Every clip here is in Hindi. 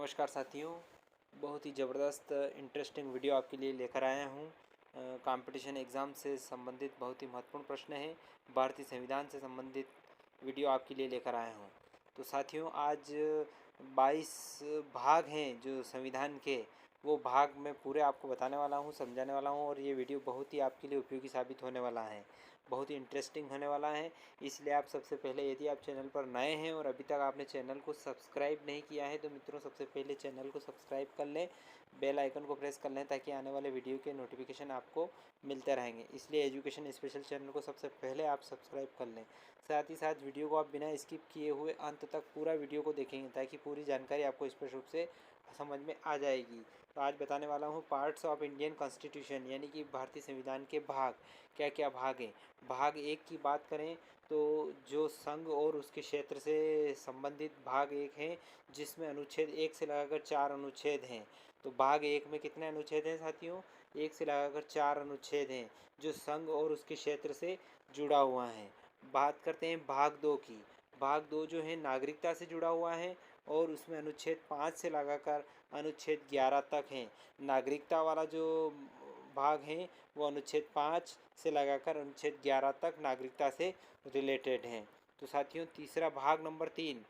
नमस्कार साथियों, बहुत ही ज़बरदस्त इंटरेस्टिंग वीडियो आपके लिए लेकर आया हूँ। कंपटीशन एग्ज़ाम से संबंधित बहुत ही महत्वपूर्ण प्रश्न है, भारतीय संविधान से संबंधित वीडियो आपके लिए लेकर आया हूँ। तो साथियों, आज 22 भाग हैं जो संविधान के, वो भाग मैं पूरे आपको बताने वाला हूँ, समझाने वाला हूँ, और ये वीडियो बहुत ही आपके लिए उपयोगी साबित होने वाला है, बहुत ही इंटरेस्टिंग होने वाला है। इसलिए आप सबसे पहले, यदि आप चैनल पर नए हैं और अभी तक आपने चैनल को सब्सक्राइब नहीं किया है, तो मित्रों सबसे पहले चैनल को सब्सक्राइब कर लें, बेल आइकन को प्रेस कर लें, ताकि आने वाले वीडियो के नोटिफिकेशन आपको मिलते रहेंगे। इसलिए एजुकेशन स्पेशल चैनल को सबसे पहले आप सब्सक्राइब कर लें। साथ ही साथ वीडियो को आप बिना स्किप किए हुए अंत तक पूरा वीडियो को देखेंगे, ताकि पूरी जानकारी आपको स्पष्ट रूप से समझ में आ जाएगी। तो आज बताने वाला हूँ पार्ट्स ऑफ इंडियन कॉन्स्टिट्यूशन, यानी कि भारतीय संविधान के भाग, क्या क्या भाग हैं। भाग एक की बात करें तो जो संघ और उसके क्षेत्र से संबंधित भाग एक है, जिसमें अनुच्छेद 1 से लगाकर 4 अनुच्छेद हैं। तो भाग एक में कितने अनुच्छेद हैं साथियों? 1 से लगाकर 4 अनुच्छेद हैं, जो संघ और उसके क्षेत्र से जुड़ा हुआ है। बात करते हैं भाग दो की। भाग दो जो है नागरिकता से जुड़ा हुआ है, और उसमें अनुच्छेद 5 से लगाकर अनुच्छेद 11 तक हैं। नागरिकता वाला जो भाग हैं वो अनुच्छेद 5 से लगाकर अनुच्छेद 11 तक नागरिकता से रिलेटेड हैं। तो साथियों, तीसरा भाग नंबर 3,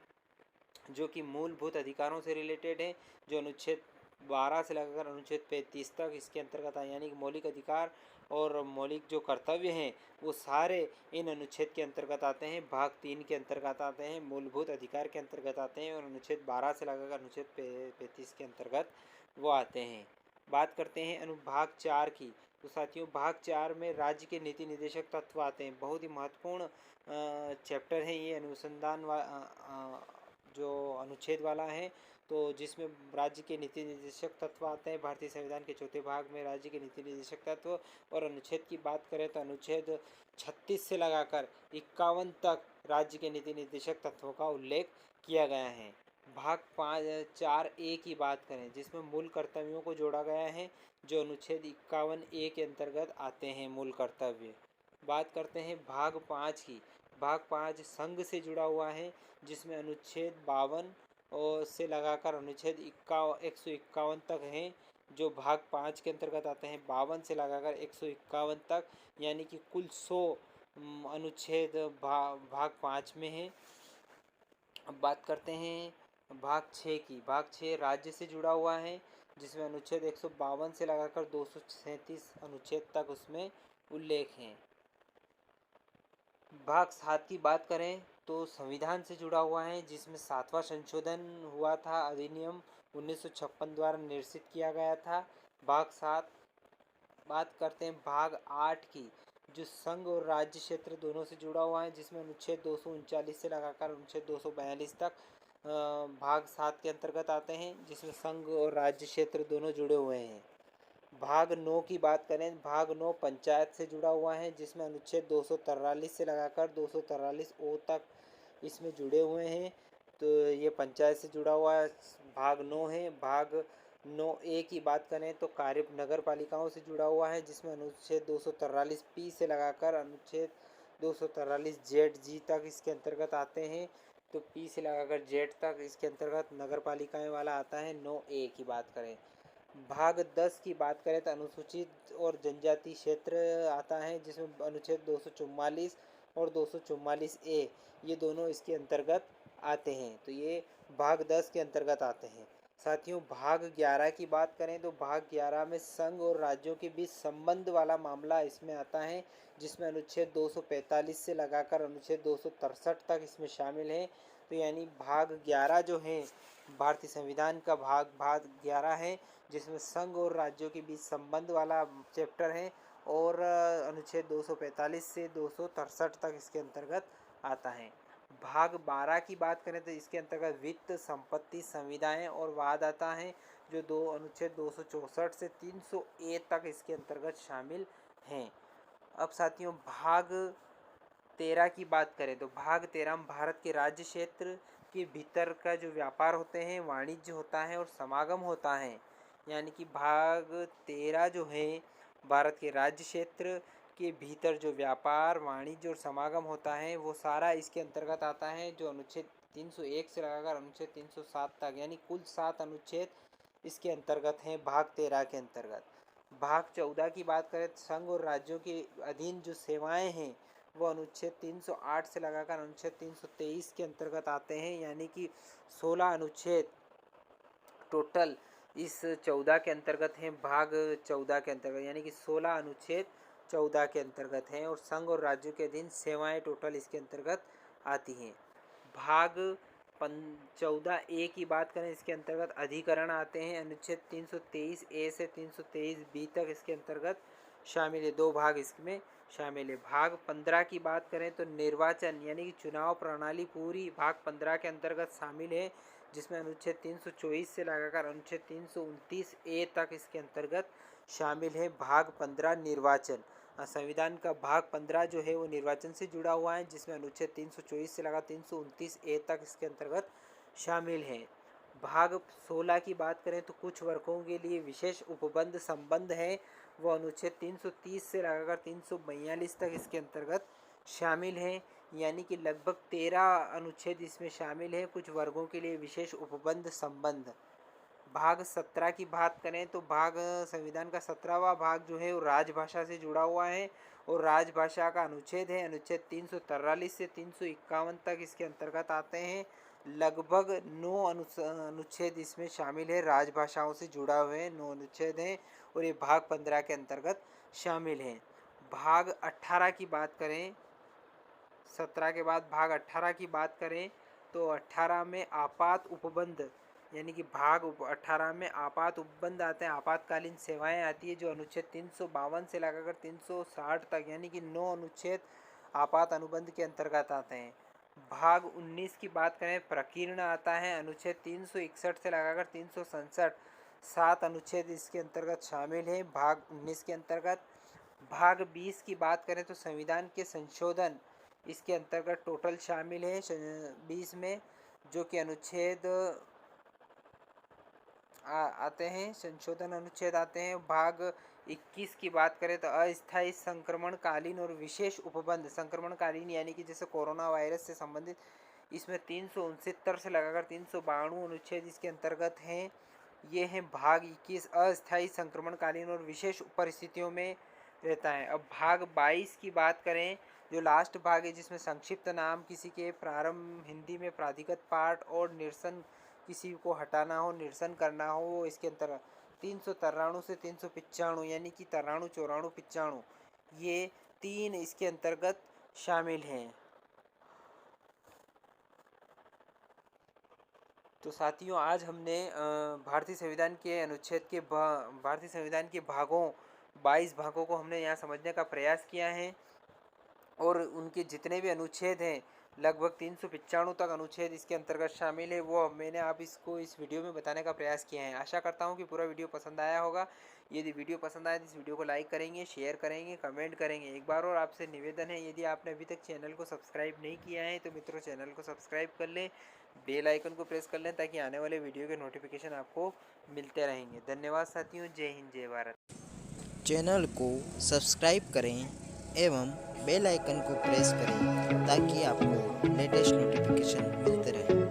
जो कि मूलभूत अधिकारों से रिलेटेड है, जो अनुच्छेद 12 से लगाकर अनुच्छेद 35 तक इसके अंतर्गत आए, यानी कि मौलिक अधिकार और मौलिक जो कर्तव्य हैं वो सारे इन अनुच्छेद के अंतर्गत आते हैं। भाग 3 के अंतर्गत आते हैं, मूलभूत अधिकार के अंतर्गत आते हैं, और अनुच्छेद 12 से लगाकर अनुच्छेद 35 के अंतर्गत वो आते हैं। बात करते हैं अनुभाग 4 की। तो साथियों, भाग 4 में राज्य के नीति निर्देशक तत्व आते हैं। बहुत ही महत्वपूर्ण चैप्टर है ये, अनुसंधान जो अनुच्छेद वाला है, तो जिसमें राज्य के नीति निर्देशक तत्व आते हैं। भारतीय संविधान के चौथे भाग में राज्य के नीति निर्देशक तत्व और अनुच्छेद की बात करें तो अनुच्छेद 36 से लगाकर 51 तक राज्य के नीति निर्देशक तत्वों का उल्लेख किया गया है। भाग 4A की बात करें, जिसमें मूल कर्तव्यों को जोड़ा गया है, जो अनुच्छेद 51A के अंतर्गत आते हैं मूल कर्तव्य। बात करते हैं भाग 5 की। भाग 5 संघ से जुड़ा हुआ है, जिसमें अनुच्छेद 52 और से लगाकर अनुच्छेद 151 तक हैं, जो भाग 5 के अंतर्गत आते हैं। 52 से लगाकर 151 तक, यानी कि कुल 100 अनुच्छेद भाग 5 में हैं। अब बात करते हैं भाग 6 की। भाग 6 राज्य से जुड़ा हुआ है, जिसमें अनुच्छेद 152 से लगाकर 237 अनुच्छेद तक उसमें उल्लेख हैं। भाग 7 की बात करें तो संविधान से जुड़ा हुआ है, जिसमें 7वां संशोधन हुआ था, अधिनियम 1956 द्वारा निर्देशित किया गया था। भाग 7। बात करते हैं भाग 8 की, जो संघ और राज्य क्षेत्र दोनों से जुड़ा हुआ है, जिसमें अनुच्छेद 239 से लगाकर अनुच्छेद 242 तक भाग 7 के अंतर्गत आते हैं, जिसमें संघ और राज्य क्षेत्र दोनों जुड़े हुए हैं। भाग 9 की बात करें, भाग 9 पंचायत से जुड़ा हुआ है, जिसमें अनुच्छेद 243 से लगाकर 243 तक इसमें जुड़े हुए हैं। तो ये पंचायत से जुड़ा हुआ भाग 9 है। भाग 9A की बात करें तो कार्य नगर पालिकाओं से जुड़ा हुआ है, जिसमें अनुच्छेद 243P से लगाकर अनुच्छेद 243ZG तक इसके अंतर्गत आते हैं। तो P से लगाकर Z तक इसके अंतर्गत नगर पालिकाएँ वाला आता है। 9A की बात करें। भाग 10 की बात करें तो अनुसूचित और जनजाति क्षेत्र आता है, जिसमें अनुच्छेद 244 और 244A ये दोनों इसके अंतर्गत आते हैं। तो ये भाग 10 के अंतर्गत आते हैं। साथियों, भाग 11 की बात करें तो भाग 11 में संघ और राज्यों के बीच संबंध वाला मामला इसमें आता है, जिसमें अनुच्छेद 245 से लगाकर अनुच्छेद 263 तक इसमें शामिल है। तो यानी भाग 11 जो है भारतीय संविधान का भाग 11 है, जिसमें संघ और राज्यों के बीच संबंध वाला चैप्टर है, और अनुच्छेद 245 से 263 तक इसके अंतर्गत आता है। भाग 12 की बात करें तो इसके अंतर्गत वित्त, संपत्ति, संविदाएं और वाद आता है, जो अनुच्छेद 264 से 300A तक इसके अंतर्गत शामिल हैं। अब साथियों, भाग 13 की बात करें तो भाग 13 में भारत के राज्य क्षेत्र के भीतर का जो व्यापार होते हैं, वाणिज्य होता है और समागम होता है। यानी कि भाग 13 जो है भारत के राज्य क्षेत्र के भीतर जो व्यापार, वाणिज्य और समागम होता है, वो सारा इसके अंतर्गत आता है, जो अनुच्छेद 301 से लगाकर अनुच्छेद 307 तक, यानी कुल 7 अनुच्छेद इसके अंतर्गत हैं भाग 13 के अंतर्गत। भाग 14 की बात करें तो संघ और राज्यों के अधीन जो सेवाएं हैं वो अनुच्छेद 308 से लगाकर अनुच्छेद 323 के अंतर्गत आते हैं, यानी कि 16 अनुच्छेद टोटल इस 14 के अंतर्गत हैं, भाग 14 के अंतर्गत, यानी कि 16 अनुच्छेद 14 के अंतर्गत हैं और संघ और राज्यों के अधीन सेवाएं टोटल इसके अंतर्गत आती हैं। भाग 14 ए की बात करें, इसके अंतर्गत अधिकरण आते हैं, अनुच्छेद 323 ए से 323 बी तक इसके अंतर्गत शामिल है, 2 भाग इसमें शामिल है। भाग 15 की बात करें तो निर्वाचन यानी कि चुनाव प्रणाली पूरी भाग 15 के अंतर्गत शामिल है, जिसमें अनुच्छेद 324 से लगाकर अनुच्छेद 329 ए तक इसके अंतर्गत शामिल है। भाग 15 निर्वाचन, संविधान का भाग 15 जो है वो निर्वाचन से जुड़ा हुआ है, जिसमें अनुच्छेद 324 से लगा 329 ए तक इसके अंतर्गत शामिल है। भाग 16 की बात करें तो कुछ वर्गों के लिए विशेष उपबंध संबंध है, वो अनुच्छेद 330 से लगाकर 342 तक इसके अंतर्गत शामिल है, यानी कि लगभग 13 अनुच्छेद इसमें शामिल है कुछ वर्गों के लिए विशेष उपबंध संबंध। भाग 17 की बात करें तो भाग संविधान का 17वां भाग जो है वो राजभाषा से जुड़ा हुआ है और राजभाषा का अनुच्छेद है अनुच्छेद 343 से 351 तक इसके अंतर्गत आते हैं। लगभग 9 अनुच्छेद इसमें शामिल है, राजभाषाओं से जुड़ा हुए 9 अनुच्छेद हैं और ये भाग 15 के अंतर्गत शामिल हैं। भाग 18 की बात करें, 17 के बाद भाग 18 की बात करें तो 18 में आपात उपबंध, यानी कि भाग 18 में आपात उपबंध आते हैं, आपातकालीन सेवाएं आती है, जो अनुच्छेद 352 से लगाकर 360 तक, यानी कि 9 अनुच्छेद आपात अनुबंध के अंतर्गत आते हैं। भाग 19 की बात करें प्रकीर्ण आता है, अनुच्छेद 361 से लगाकर 367 7 अनुच्छेद इसके अंतर्गत शामिल है भाग 19 के अंतर्गत। भाग 20 की बात करें तो संविधान के संशोधन इसके अंतर्गत टोटल शामिल है 20 में, जो कि अनुच्छेद आते हैं, संशोधन अनुच्छेद आते हैं। भाग 21 की बात करें तो अस्थायी संक्रमणकालीन और विशेष उपबंध, संक्रमणकालीन यानी कि जैसे कोरोना वायरस से संबंधित, इसमें 369 से लगाकर 392 अनुच्छेद इसके अंतर्गत हैं, ये हैं भाग 21 अस्थायी संक्रमणकालीन और विशेष परिस्थितियों में रहता है। अब भाग 22 की बात करें, जो लास्ट भाग है जिसमें संक्षिप्त नाम किसी के प्रारंभ हिंदी में प्राधिकृत पाठ और निरसन किसी को हटाना हो, निरसन करना हो, वो इसके अंतर्गत 393 से 395 यानी कि 93 94 95 ये 3 इसके अंतर्गत शामिल हैं। तो साथियों, आज हमने भारतीय संविधान के अनुच्छेद के भारतीय संविधान के भागों 22 भागों को हमने यहाँ समझने का प्रयास किया है और उनके जितने भी अनुच्छेद हैं लगभग 395 तक अनुच्छेद इसके अंतर्गत शामिल है, वो मैंने आप इसको इस वीडियो में बताने का प्रयास किया है। आशा करता हूँ कि पूरा वीडियो पसंद आया होगा। यदि वीडियो पसंद आए तो इस वीडियो को लाइक करेंगे, शेयर करेंगे, कमेंट करेंगे। एक बार और आपसे निवेदन है, यदि आपने अभी तक चैनल को सब्सक्राइब नहीं किया है तो मित्रों चैनल को सब्सक्राइब कर लें, बेल आइकन को प्रेस कर लें ताकि आने वाले वीडियो के नोटिफिकेशन आपको मिलते रहेंगे। धन्यवाद साथियों, जय हिंद जय भारत। चैनल को सब्सक्राइब करें एवं बेल आइकन को प्रेस करें ताकि आपको लेटेस्ट नोटिफिकेशन मिलते रहे।